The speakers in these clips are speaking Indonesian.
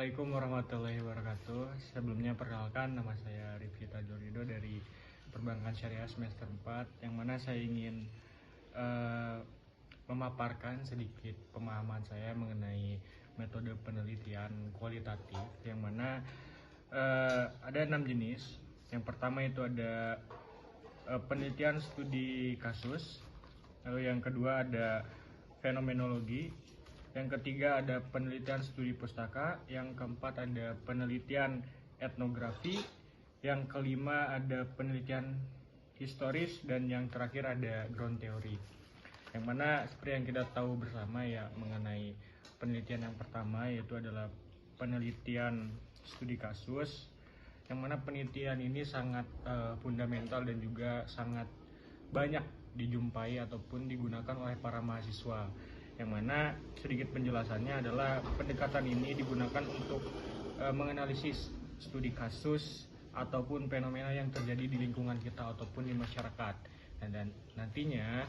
Assalamualaikum warahmatullahi wabarakatuh. Sebelumnya perkenalkan, nama saya Rifki Tajorido dari Perbankan Syariah semester 4, yang mana saya ingin memaparkan sedikit pemahaman saya mengenai metode penelitian kualitatif, yang mana ada 6 jenis. Yang pertama itu ada penelitian studi kasus, lalu yang kedua ada fenomenologi, yang ketiga ada penelitian studi pustaka, yang keempat ada penelitian etnografi, yang kelima ada penelitian historis, dan yang terakhir ada ground theory. Yang mana seperti yang kita tahu bersama ya mengenai penelitian yang pertama, yaitu adalah penelitian studi kasus, yang mana penelitian ini sangat fundamental dan juga sangat banyak dijumpai ataupun digunakan oleh para mahasiswa. Yang mana sedikit penjelasannya adalah pendekatan ini digunakan untuk menganalisis studi kasus ataupun fenomena yang terjadi di lingkungan kita ataupun di masyarakat. Dan nantinya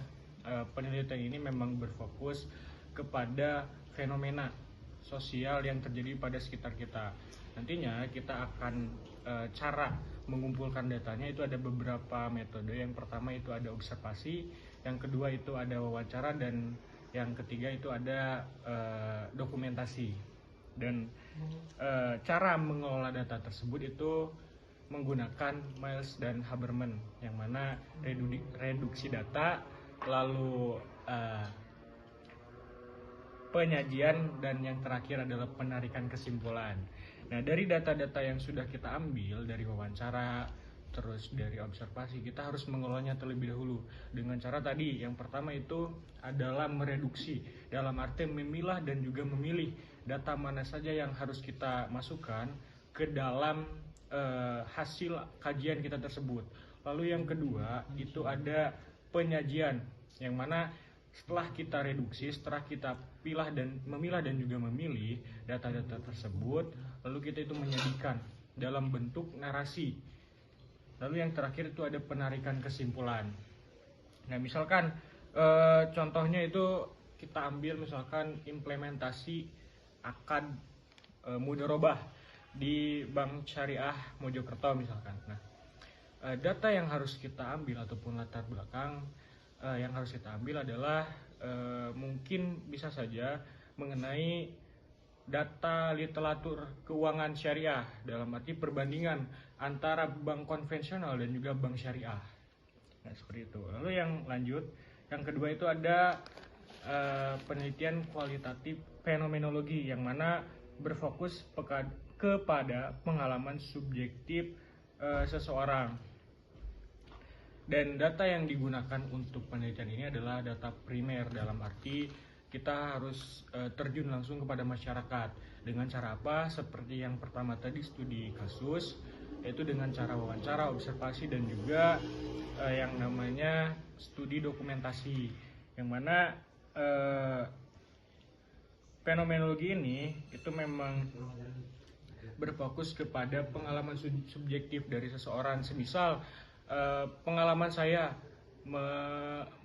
penelitian ini memang berfokus kepada fenomena sosial yang terjadi pada sekitar kita. Nantinya kita akan cara mengumpulkan datanya itu ada beberapa metode. Yang pertama itu ada observasi, yang kedua itu ada wawancara, dan yang ketiga itu ada dokumentasi. Dan cara mengelola data tersebut itu menggunakan Miles dan Haberman, yang mana reduksi data, lalu penyajian, dan yang terakhir adalah penarikan kesimpulan. Nah, dari data-data yang sudah kita ambil dari wawancara, terus dari observasi, kita harus mengelolanya terlebih dahulu dengan cara tadi. Yang pertama itu adalah mereduksi, dalam arti memilah dan juga memilih data mana saja yang harus kita masukkan ke dalam hasil kajian kita tersebut. Lalu yang kedua itu ada penyajian, yang mana setelah kita reduksi, setelah kita memilah dan juga memilih data-data tersebut, lalu kita itu menyajikan dalam bentuk narasi. Lalu yang terakhir itu ada penarikan kesimpulan. Nah, misalkan contohnya itu kita ambil misalkan implementasi akad mudharabah di Bank Syariah Mojokerto misalkan. Nah, data yang harus kita ambil ataupun latar belakang yang harus kita ambil adalah mungkin bisa saja mengenai data literatur keuangan syariah, dalam arti perbandingan antara bank konvensional dan juga bank syariah. Nah, seperti itu. Lalu yang lanjut, yang kedua itu ada penelitian kualitatif fenomenologi, yang mana berfokus kepada pengalaman subjektif seseorang. Dan data yang digunakan untuk penelitian ini adalah data primer, dalam arti kita harus terjun langsung kepada masyarakat. Dengan cara apa? Seperti yang pertama tadi, studi kasus, yaitu dengan cara wawancara, observasi, dan juga yang namanya studi dokumentasi. Yang mana fenomenologi ini itu memang berfokus kepada pengalaman subjektif dari seseorang. Semisal pengalaman saya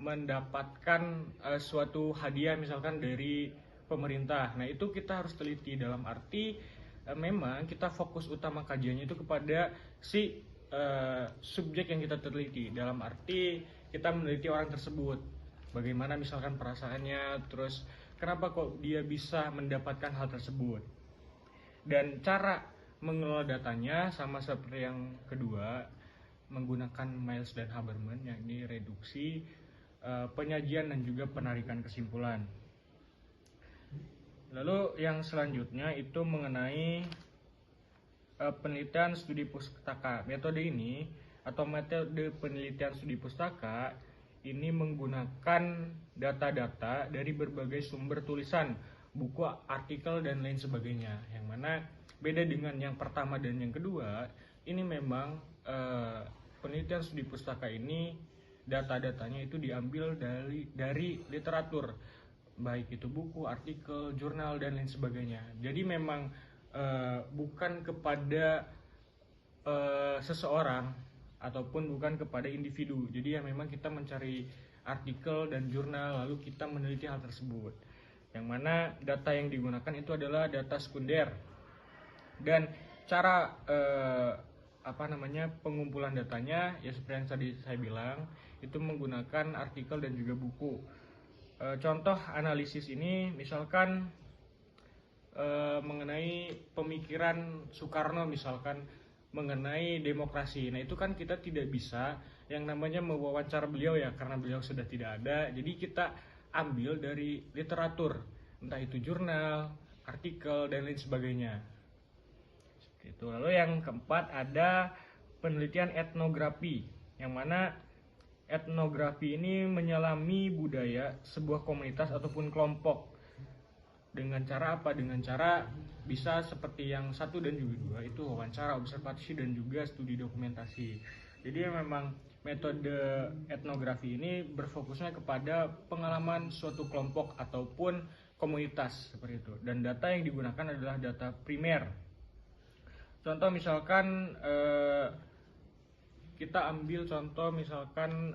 mendapatkan suatu hadiah misalkan dari pemerintah. Nah, itu kita harus teliti, dalam arti memang kita fokus utama kajiannya itu kepada si subjek yang kita teliti, dalam arti kita meneliti orang tersebut, bagaimana misalkan perasaannya, terus kenapa kok dia bisa mendapatkan hal tersebut. Dan cara mengelola datanya sama seperti yang kedua, menggunakan Miles dan Haberman, yakni reduksi, penyajian, dan juga penarikan kesimpulan. Lalu yang selanjutnya itu mengenai penelitian studi pustaka. Metode ini atau metode penelitian studi pustaka ini menggunakan data-data dari berbagai sumber tulisan, buku, artikel, dan lain sebagainya. Yang mana beda dengan yang pertama dan yang kedua, ini memang penelitian studi pustaka ini data-datanya itu diambil dari literatur, baik itu buku, artikel, jurnal, dan lain sebagainya. Jadi memang bukan kepada seseorang ataupun bukan kepada individu. Jadi ya memang kita mencari artikel dan jurnal, lalu kita meneliti hal tersebut. Yang mana data yang digunakan itu adalah data sekunder. Dan cara pengumpulan datanya ya seperti yang tadi saya bilang, itu menggunakan artikel dan juga buku. Contoh analisis ini misalkan mengenai pemikiran Soekarno, misalkan mengenai demokrasi. Nah, itu kan kita tidak bisa yang namanya mewawancara beliau ya, karena beliau sudah tidak ada. Jadi kita ambil dari literatur, entah itu jurnal, artikel, dan lain sebagainya. Itu. Lalu yang keempat ada penelitian etnografi, yang mana etnografi ini menyelami budaya sebuah komunitas ataupun kelompok. Dengan cara apa? Dengan cara bisa seperti yang 1 dan juga 2, itu wawancara, observasi, dan juga studi dokumentasi. Jadi memang metode etnografi ini berfokusnya kepada pengalaman suatu kelompok ataupun komunitas seperti itu. Dan data yang digunakan adalah data primer. Contoh misalkan kita ambil contoh misalkan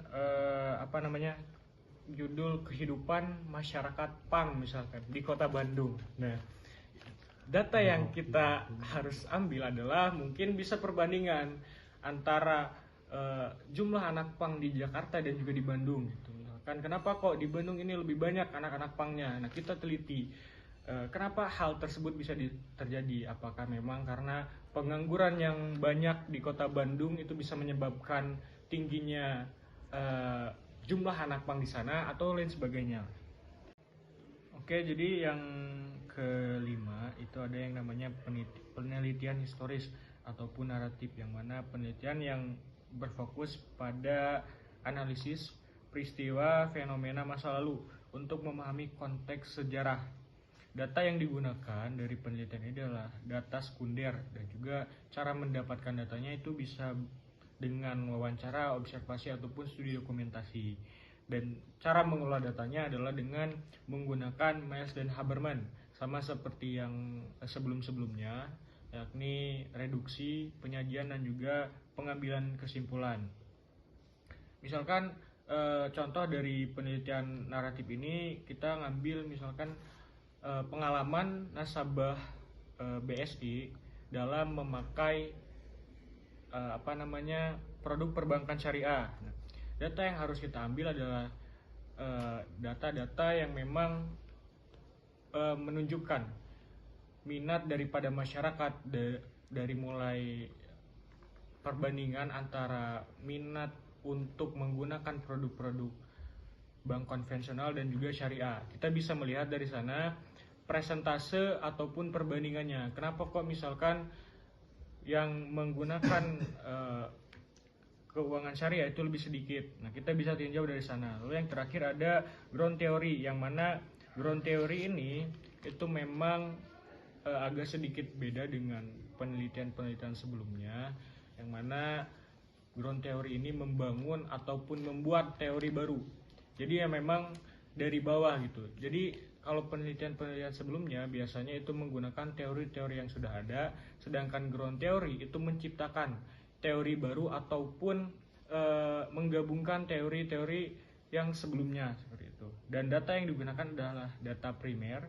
judul kehidupan masyarakat Pang misalkan di kota Bandung. Nah, data yang kita harus ambil adalah mungkin bisa perbandingan antara jumlah anak Pang di Jakarta dan juga di Bandung gitu. Misalkan kenapa kok di Bandung ini lebih banyak anak-anak Pangnya. Nah, kita teliti kenapa hal tersebut bisa terjadi. Apakah memang karena pengangguran yang banyak di kota Bandung itu bisa menyebabkan tingginya jumlah anak Pang di sana atau lain sebagainya. Oke, jadi yang kelima itu ada yang namanya penelitian historis ataupun naratif, yang mana penelitian yang berfokus pada analisis peristiwa fenomena masa lalu untuk memahami konteks sejarah. Data yang digunakan dari penelitian ini adalah data sekunder, dan juga cara mendapatkan datanya itu bisa dengan wawancara, observasi, ataupun studi dokumentasi. Dan cara mengolah datanya adalah dengan menggunakan Miles dan Haberman, sama seperti yang sebelum-sebelumnya, yakni reduksi, penyajian, dan juga pengambilan kesimpulan. Misalkan contoh dari penelitian naratif ini, kita ngambil misalkan pengalaman nasabah BSI dalam memakai produk perbankan syariah. Nah, data yang harus kita ambil adalah data-data yang memang menunjukkan minat daripada masyarakat dari mulai perbandingan antara minat untuk menggunakan produk-produk bank konvensional dan juga syariah. Kita bisa melihat dari sana presentase ataupun perbandingannya. Kenapa kok misalkan yang menggunakan keuangan syariah itu lebih sedikit. Nah, kita bisa tinjau dari sana. Lalu yang terakhir ada ground theory, yang mana ground theory ini itu memang agak sedikit beda dengan penelitian-penelitian sebelumnya, yang mana ground theory ini membangun ataupun membuat teori baru. Jadi ya memang dari bawah gitu. Jadi kalau penelitian-penelitian sebelumnya biasanya itu menggunakan teori-teori yang sudah ada, sedangkan ground theory itu menciptakan teori baru ataupun menggabungkan teori-teori yang sebelumnya seperti itu. Dan data yang digunakan adalah data primer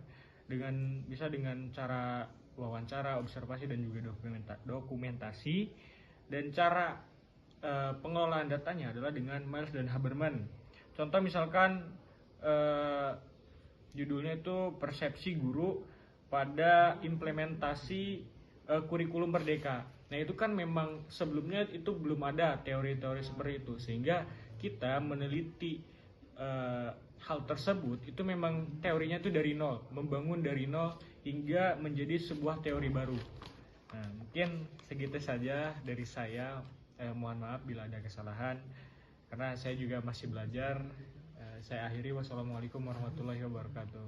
bisa dengan cara wawancara, observasi, dan juga dokumentasi. Dan cara pengelolaan datanya adalah dengan Miles dan Haberman. Contoh misalkan judulnya itu persepsi guru pada implementasi kurikulum Merdeka. Nah, itu kan memang sebelumnya itu belum ada teori-teori seperti itu, sehingga kita meneliti hal tersebut itu memang teorinya itu dari nol, membangun dari nol hingga menjadi sebuah teori baru. Nah, mungkin segitu saja dari saya. Mohon maaf bila ada kesalahan, karena saya juga masih belajar. Saya akhiri, wassalamualaikum warahmatullahi wabarakatuh.